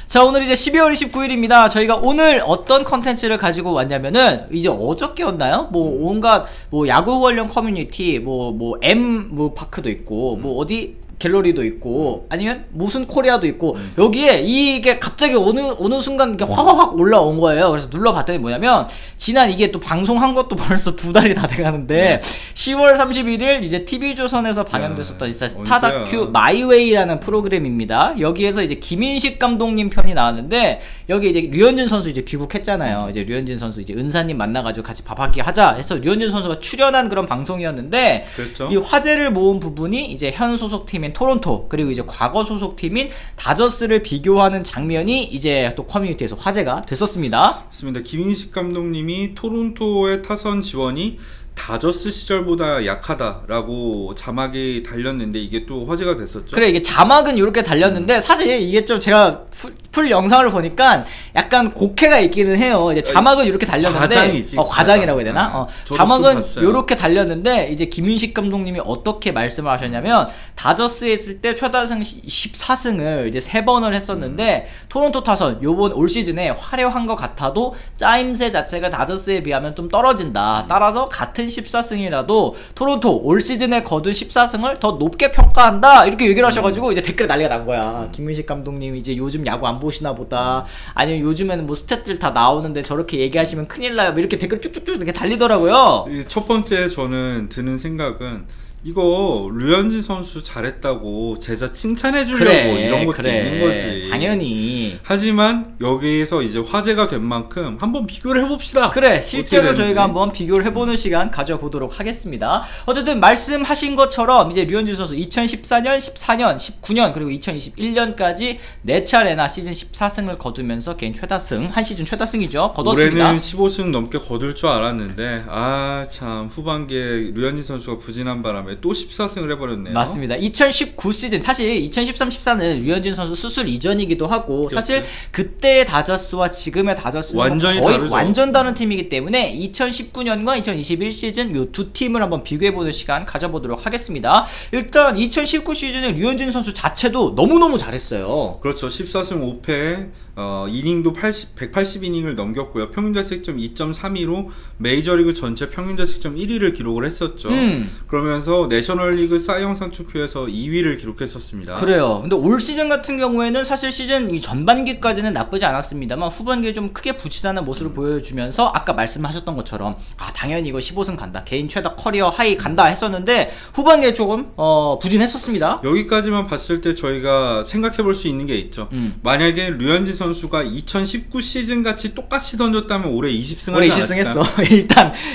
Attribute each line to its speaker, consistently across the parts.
Speaker 1: 자, 오늘 이제 12월 29일입니다. 저희가 오늘 어떤 컨텐츠를 가지고 왔냐면은, 이제 어저께였나요? 뭐, 온갖, 뭐, 야구 관련 커뮤니티, 뭐, 파크도 있고, 뭐, 어디, 갤러리도 있고, 아니면 무슨 코리아도 있고, 여기에 이게 갑자기 어느 순간 이게 확 올라온 거예요. 그래서 눌러봤더니 뭐냐면, 지난 이게 또 방송한 것도 벌써 2달이 다 돼가는데, 10월 31일 이제 TV조선에서 방영됐었던 이제 스타 다큐 마이웨이라는 프로그램입니다. 여기에서 이제 김인식 감독님 편이 나왔는데, 여기 이제 류현진 선수 이제 귀국했잖아요. 이제 류현진 선수 이제 은사님 만나가지고 같이 밥 한 끼 하자 해서 류현진 선수가 출연한 그런 방송이었는데,
Speaker 2: 그렇죠.
Speaker 1: 이 화제를 모은 부분이 이제 현 소속팀인 토론토, 그리고 이제 과거 소속팀인 다저스를 비교하는 장면이 이제 또 커뮤니티에서 화제가 됐었습니다.
Speaker 2: 맞습니다. 김인식 감독님이 토론토의 타선 지원이 다저스 시절보다 약하다라고 자막이 달렸는데 이게 또 화제가 됐었죠.
Speaker 1: 그래, 이게 자막은 이렇게 달렸는데 사실 이게 좀 제가 풀 영상을 보니까 약간 곡해가 있기는 해요. 이제 자막은 이렇게 달렸는데
Speaker 2: 과장이지.
Speaker 1: 과장이라고 해야 되나?
Speaker 2: 저도
Speaker 1: 자막은
Speaker 2: 좀
Speaker 1: 이렇게 달렸는데 이제 김인식 감독님이 어떻게 말씀을 하셨냐면, 다저스에 있을 때 최다승 14승을 이제 3번을 했었는데 토론토 타선 요번 올 시즌에 화려한 것 같아도 짜임새 자체가 다저스에 비하면 좀 떨어진다. 따라서 같은 14승이라도 토론토 올 시즌에 거둔 14승을 더 높게 평가한다. 이렇게 얘기를 하셔가지고 이제 댓글에 난리가 난 거야. 김민식 감독님 이제 요즘 야구 안 보시나 보다. 아니면 요즘에는 뭐 스탯들 다 나오는데 저렇게 얘기하시면 큰일 나요. 뭐 이렇게 댓글 쭉쭉쭉 이렇게 달리더라고요.
Speaker 2: 첫 번째 저는 드는 생각은, 이거 류현진 선수 잘했다고 제자 칭찬해 주려고 이런 것도 있는 거지.
Speaker 1: 당연히.
Speaker 2: 하지만 여기에서 이제 화제가 된 만큼 한번 비교를 해봅시다.
Speaker 1: 그래, 실제로
Speaker 2: 어떻게
Speaker 1: 저희가
Speaker 2: 되는지.
Speaker 1: 한번 비교를 해보는 시간 가져보도록 하겠습니다. 어쨌든 말씀하신 것처럼 이제 류현진 선수 2014년, 14년, 19년 그리고 2021년까지 4차례나 시즌 14승을 거두면서 개인 최다승, 한 시즌 최다승이죠. 거뒀습니다.
Speaker 2: 올해는 15승 넘게 거둘 줄 알았는데 참 후반기에 류현진 선수가 부진한 바람에 또 14승을 해버렸네요.
Speaker 1: 맞습니다. 2019 시즌, 사실 2013, 14는 류현진 선수 수술 이전이기도 하고,
Speaker 2: 그렇지.
Speaker 1: 사실 그때의 다저스와 지금의 다저스는
Speaker 2: 완전히
Speaker 1: 거의
Speaker 2: 다르죠.
Speaker 1: 완전 다른 팀이기 때문에 2019년과 2021 시즌 이 두 팀을 한번 비교해보는 시간 가져보도록 하겠습니다. 일단 2019 시즌에 류현진 선수 자체도 너무너무 잘했어요.
Speaker 2: 그렇죠. 14승 5패, 이닝도 180이닝을 넘겼고요. 평균자책점 2.32로 메이저리그 전체 평균자책점 1위를 기록을 했었죠. 그러면서 내셔널리그 사 이영상 투표에서 2위를 기록했었습니다.
Speaker 1: 그래요. 근데 올 시즌 같은 경우에는 사실 시즌 이 전반기까지는 나쁘지 않았습니다만 후반기에 좀 크게 부진하는 모습을 보여주면서 아까 말씀하셨던 것처럼 당연히 이거 15승 간다, 개인 최다 커리어 하이 간다 했었는데 후반기에 조금 부진했었습니다.
Speaker 2: 여기까지만 봤을 때 저희가 생각해 볼 수 있는 게 있죠. 만약에 류현진 선수가 2019 시즌 같이 똑같이 던졌다면 올해 20승
Speaker 1: 올해
Speaker 2: 하지
Speaker 1: 20승
Speaker 2: 않았을까?
Speaker 1: 했어.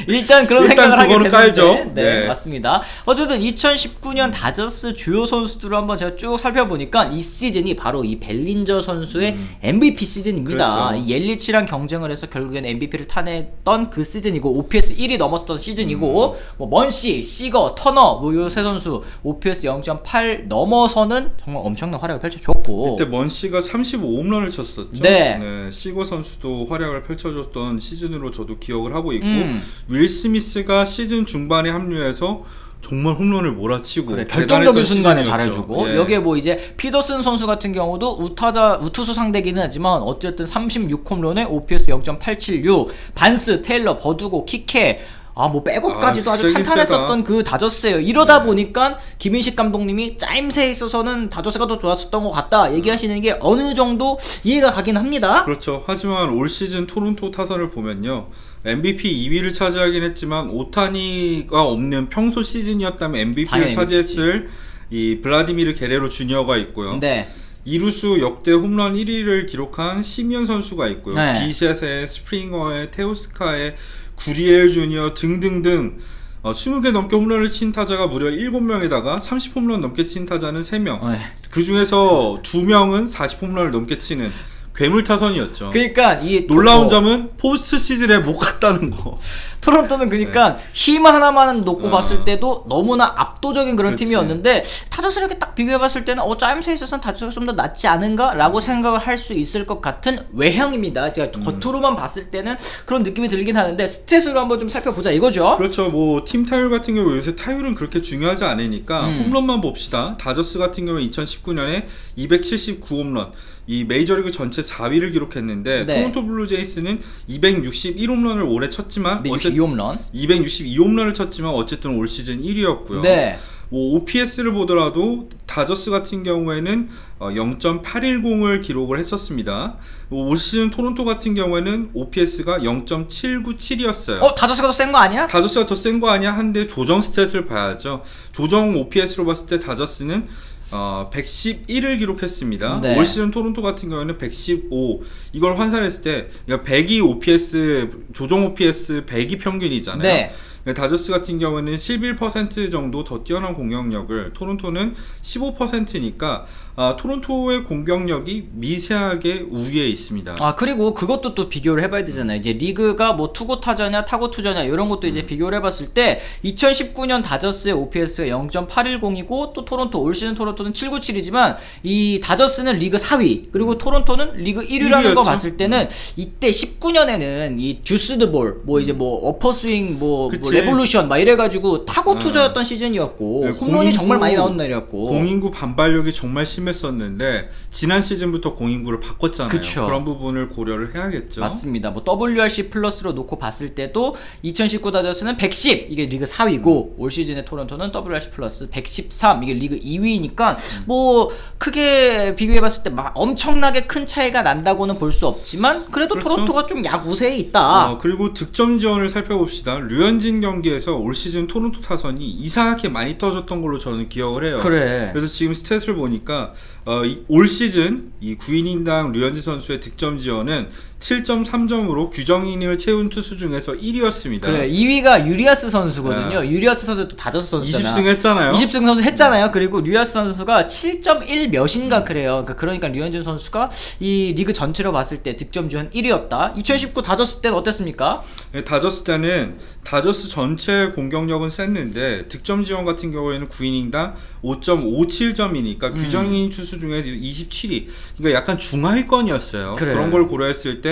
Speaker 1: 일단 그런
Speaker 2: 일단
Speaker 1: 생각을 하게
Speaker 2: 그거는
Speaker 1: 됐는데.
Speaker 2: 깔죠.
Speaker 1: 네,
Speaker 2: 네.
Speaker 1: 맞습니다. 어쨌든 2019년 다저스 주요 선수들을 한번 제가 쭉 살펴보니까 이 시즌이 바로 이 벨린저 선수의 MVP 시즌입니다.
Speaker 2: 그렇죠.
Speaker 1: 이 옐리치랑 경쟁을 해서 결국엔 MVP를 타냈던 그 시즌이고, OPS 1이 넘었던 시즌이고, 뭐 먼시, 시거, 터너 뭐 요 세 선수 OPS 0.8 넘어서는 정말 엄청난 활약을 펼쳐줬고,
Speaker 2: 그때 먼시가 35홈런을 쳤었죠.
Speaker 1: 네.
Speaker 2: 시거 선수도 활약을 펼쳐줬던 시즌으로 저도 기억을 하고 있고,
Speaker 1: 음.
Speaker 2: 윌 스미스가 시즌 중반에 합류해서 정말 홈런을 몰아치고
Speaker 1: 그래, 결정적인 순간에
Speaker 2: 시즌이었죠.
Speaker 1: 잘해주고,
Speaker 2: 예.
Speaker 1: 여기에 뭐 이제 피더슨 선수 같은 경우도 우투수 상대기는 하지만 어쨌든 36홈런에 OPS 0.876, 반스, 테일러, 버두고, 키케, 뭐 백업까지도 아주
Speaker 2: 세긴
Speaker 1: 탄탄했었던
Speaker 2: 세다.
Speaker 1: 그 다저스예요. 이러다
Speaker 2: 네.
Speaker 1: 보니까 김인식 감독님이 짜임새에 있어서는 다저스가 더 좋았었던 것 같다 얘기하시는 게 어느 정도 이해가 가긴 합니다.
Speaker 2: 그렇죠. 하지만 올 시즌 토론토 타선을 보면요, MVP 2위를 차지하긴 했지만 오타니가 없는 평소 시즌이었다면 MVP를
Speaker 1: 당연히
Speaker 2: 차지했을 이 블라디미르 게레로 주니어가 있고요.
Speaker 1: 네.
Speaker 2: 이루수 역대 홈런 1위를 기록한 시미언 선수가 있고요.
Speaker 1: 네.
Speaker 2: 비셋의 스프링어의 테오스카의 구리엘 주니어 등등등 20개 넘게 홈런을 친 타자가 무려 7명에다가 30홈런 넘게 친 타자는 3명.
Speaker 1: 네.
Speaker 2: 그 중에서 2명은 40홈런을 넘게 치는 괴물 타선이었죠.
Speaker 1: 그러니까 이
Speaker 2: 놀라운 점은 포스트 시즌에 못 갔다는 거.
Speaker 1: 토론토는 그러니까 힘 하나만 놓고 봤을 때도 너무나 압도적인 그런
Speaker 2: 그렇지.
Speaker 1: 팀이었는데 타자스 이렇게 딱 비교해봤을 때는 짜임새에 있어서는 타자스가 좀 더 낫지 않은가라고 생각을 할 수 있을 것 같은 외형입니다. 제가 겉으로만 봤을 때는 그런 느낌이 들긴 하는데 스탯으로 한번 좀 살펴보자 이거죠.
Speaker 2: 그렇죠. 뭐 팀 타율 같은 경우 요새 타율은 그렇게 중요하지 않으니까 홈런만 봅시다. 다저스 같은 경우 2019년에 279홈런, 이 메이저리그 전체 4위를 기록했는데
Speaker 1: 네.
Speaker 2: 토론토 블루제이스는 261홈런을 올해 쳤지만
Speaker 1: 262홈런.
Speaker 2: 262홈런을 쳤지만 어쨌든 올 시즌 1위였고요.
Speaker 1: 네.
Speaker 2: 뭐 OPS를 보더라도 다저스 같은 경우에는 0.810을 기록을 했었습니다. 올 시즌 토론토 같은 경우에는 OPS가 0.797이었어요.
Speaker 1: 다저스가 더 센 거 아니야?
Speaker 2: 다저스가 더 센 거 아니야? 한데 조정 스탯을 봐야죠. 조정 OPS로 봤을 때 다저스는 111을 기록했습니다.
Speaker 1: 네.
Speaker 2: 올 시즌 토론토 같은 경우에는 115. 이걸 환산했을 때 그러니까 102 OPS 조정 OPS 102 평균이잖아요.
Speaker 1: 네.
Speaker 2: 다저스 같은 경우는 11% 정도 더 뛰어난 공격력을, 토론토는 15%니까 토론토의 공격력이 미세하게 우위에 있습니다.
Speaker 1: 그리고 그것도 또 비교를 해봐야 되잖아요. 이제 리그가 뭐 투고 타자냐 타고 투자냐 이런 것도 이제 비교를 해봤을 때 2019년 다저스의 OPS가 0.810이고 또 토론토 올 시즌 토론토는 797이지만 이 다저스는 리그 4위 그리고 토론토는 리그 1위라는 거
Speaker 2: 1위였죠.
Speaker 1: 봤을 때는 이때 19년에는 이 주스드 볼 뭐 이제 뭐 어퍼 스윙 뭐
Speaker 2: 그치.
Speaker 1: 레볼루션 막 이래가지고 타고 투자였던 시즌이었고
Speaker 2: 네,
Speaker 1: 홈런이 정말 많이 나온 날이었고
Speaker 2: 공인구 반발력이 정말 심했었는데 지난 시즌부터 공인구를 바꿨잖아요.
Speaker 1: 그쵸.
Speaker 2: 그런 부분을 고려를 해야겠죠.
Speaker 1: 맞습니다. 뭐 WRC 플러스로 놓고 봤을 때도 2019 다저스는 110 이게 리그 4위고 올 시즌의 토론토는 WRC 플러스 113 이게 리그 2위니까 뭐 크게 비교해봤을 때 막 엄청나게 큰 차이가 난다고는 볼 수 없지만 그래도
Speaker 2: 그렇죠.
Speaker 1: 토론토가 좀 약우세에 있다.
Speaker 2: 그리고 득점 지원을 살펴봅시다. 류현진 경기에서 올 시즌 토론토 타선이 이상하게 많이 터졌던 걸로 저는 기억을 해요.
Speaker 1: 그래.
Speaker 2: 그래서 지금 스탯을 보니까 올 시즌 이 9이닝당 류현진 선수의 득점 지원은 7.3점으로 규정 이닝을 채운 투수 중에서 1위였습니다.
Speaker 1: 그래 2위가 유리아스 선수거든요. 유리아스 선수도 다저스 선수잖아.
Speaker 2: 20승 했잖아요.
Speaker 1: 20승 선수 했잖아요. 그리고 류아스 선수가 7.1 몇인가 그래요. 그러니까 류현진 선수가 이 리그 전체로 봤을 때 득점 지원 1위였다. 2019 다저스 때는 어땠습니까?
Speaker 2: 네, 다저스 때는 다저스 전체 공격력은 셌는데 득점 지원 같은 경우에는 9이닝당 5.57점이니까 규정 이닝 투수 중에 27위. 그러니까 약간 중하위권이었어요.
Speaker 1: 그래.
Speaker 2: 그런 걸 고려했을 때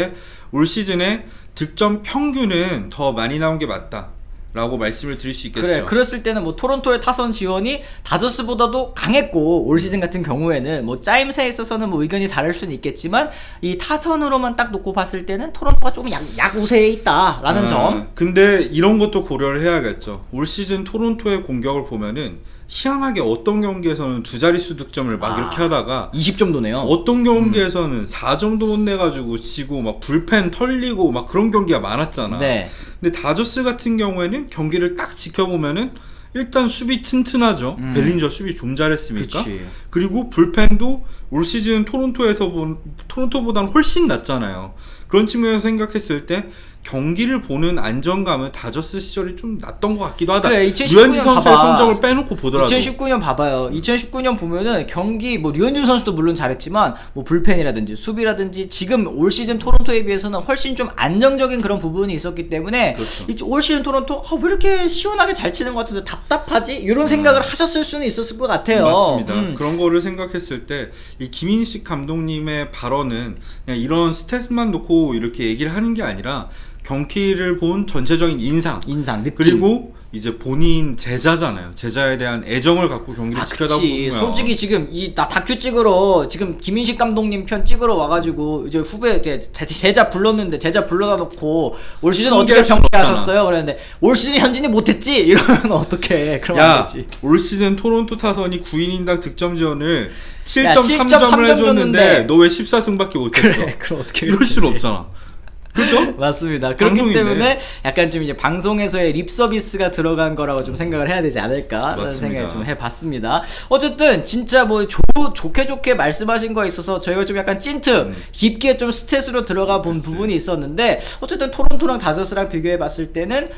Speaker 2: 올 시즌에 득점 평균은 더 많이 나온 게 맞다. 라고 말씀을 드릴 수 있겠죠.
Speaker 1: 그래, 그랬을 때는 뭐 토론토의 타선 지원이 다저스보다도 강했고 올 시즌 같은 경우에는 뭐 짜임새에 있어서는 뭐 의견이 다를 수는 있겠지만 이 타선으로만 딱 놓고 봤을 때는 토론토가 조금 약우세에 있다라는 점.
Speaker 2: 근데 이런 것도 고려를 해야겠죠. 올 시즌 토론토의 공격을 보면은 희한하게 어떤 경기에서는 두 자릿수 득점을 막 이렇게 하다가
Speaker 1: 20 정도네요.
Speaker 2: 어떤 경기에서는 4점도 못 내가지고 지고 막 불펜 털리고 막 그런 경기가 많았잖아.
Speaker 1: 네.
Speaker 2: 근데 다저스 같은 경우에는 경기를 딱 지켜보면은 일단 수비 튼튼하죠. 벨린저 수비 좀 잘했습니까?
Speaker 1: 그치.
Speaker 2: 그리고 불펜도 올 시즌 토론토보다는 훨씬 낫잖아요. 그런 측면에서 생각했을 때 경기를 보는 안정감은 다저스 시절이 좀 낫던 것 같기도 하다.
Speaker 1: 그래, 2019년
Speaker 2: 류현진 선수의
Speaker 1: 봐봐.
Speaker 2: 성적을 빼놓고 보더라도
Speaker 1: 2019년 봐봐요. 2019년 보면은 경기 뭐 류현진 선수도 물론 잘했지만 뭐 불펜이라든지 수비라든지 지금 올 시즌 토론토에 비해서는 훨씬 좀 안정적인 그런 부분이 있었기 때문에
Speaker 2: 그렇죠.
Speaker 1: 이제 올 시즌 토론토 왜 이렇게 시원하게 잘 치는 것 같은데 답답하지? 이런 생각을 하셨을 수는 있었을 것 같아요.
Speaker 2: 맞습니다. 그런 거를 생각했을 때 이 김인식 감독님의 발언은 그냥 이런 스탯만 놓고 이렇게 얘기를 하는 게 아니라 경기를 본 전체적인 인상,
Speaker 1: 느낌.
Speaker 2: 그리고 이제 본인 제자잖아요. 제자에 대한 애정을 갖고 경기를 지켜다
Speaker 1: 그치.
Speaker 2: 보면
Speaker 1: 솔직히 지금 나 다큐 찍으러 지금 김인식 감독님 편 찍으러 와가지고 이제 후배 제자 불렀는데 제자 불러다 놓고 올 시즌 어떻게
Speaker 2: 숭배할 순
Speaker 1: 평가하셨어요? 그랬는데 올 시즌 현진이 못했지? 이러면 어떡해? 그러면 안 되지.
Speaker 2: 올 시즌 토론토 타선이 9이닝당 득점 지원을
Speaker 1: 야,
Speaker 2: 7.3점을 해줬는데
Speaker 1: 줬는데
Speaker 2: 너 왜 14승밖에 못했어?
Speaker 1: 그래, 그럼 어떻게
Speaker 2: 이럴 수는 없잖아. 그렇죠?
Speaker 1: 맞습니다. 그렇기
Speaker 2: 방송인데.
Speaker 1: 때문에 약간 좀 이제 방송에서의 립 서비스가 들어간 거라고 좀 생각을 해야 되지 않을까라는
Speaker 2: 맞습니다.
Speaker 1: 생각을 좀 해봤습니다. 어쨌든 진짜 뭐 좋게 말씀하신 거에 있어서 저희가 좀 약간 찐트 깊게 좀 스탯으로 들어가 본 부분이 있었는데 어쨌든 토론토랑 다저스랑 비교해봤을 때는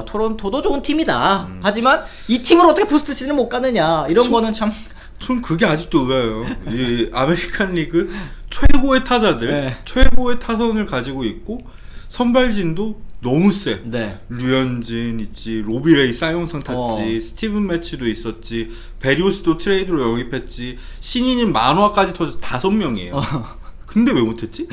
Speaker 1: 토론토도 좋은 팀이다. 하지만 이 팀으로 어떻게 포스트 시즌을 못 가느냐 이런 거는 참.
Speaker 2: 전 그게 아직도 의아해요. 이 아메리칸 리그 최고의 타자들,
Speaker 1: 네.
Speaker 2: 최고의 타선을 가지고 있고 선발진도 너무 세.
Speaker 1: 네.
Speaker 2: 류현진 있지, 로비레이 쌍용상 탔지, 스티븐 매치도 있었지, 베리오스도 트레이드로 영입했지, 신인인 만화까지 터져서 5명이에요. 근데 왜 못했지?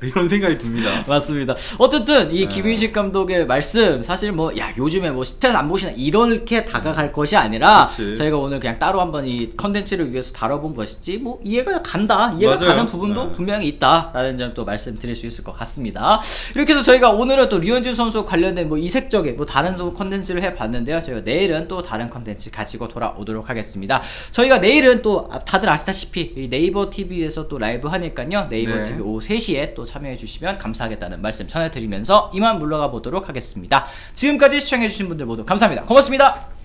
Speaker 2: 이런 생각이 듭니다.
Speaker 1: 맞습니다. 어쨌든 이 김윤식 감독의 말씀 사실 뭐 야 요즘에 뭐 스트레스 안 보시나 이렇게 다가갈 것이 아니라
Speaker 2: 그치.
Speaker 1: 저희가 오늘 그냥 따로 한번 이 컨텐츠를 위해서 다뤄본 것이지 뭐 이해가 간다 이해가
Speaker 2: 맞아요.
Speaker 1: 가는 부분도 분명히 있다라는 점 또 말씀드릴 수 있을 것 같습니다. 이렇게 해서 저희가 오늘은 또 류현진 선수 관련된 뭐 이색적인 뭐 다른 또 컨텐츠를 해봤는데요. 저희가 내일은 또 다른 컨텐츠 가지고 돌아오도록 하겠습니다. 저희가 내일은 또 다들 아시다시피 이 네이버 TV에서 또 라이브 하니까요. 네이버
Speaker 2: 네.
Speaker 1: TV 오후 3시에 또 참여해 주시면 감사하겠다는 말씀 전해드리면서 이만 물러가 보도록 하겠습니다. 지금까지 시청해 주신 분들 모두 감사합니다. 고맙습니다.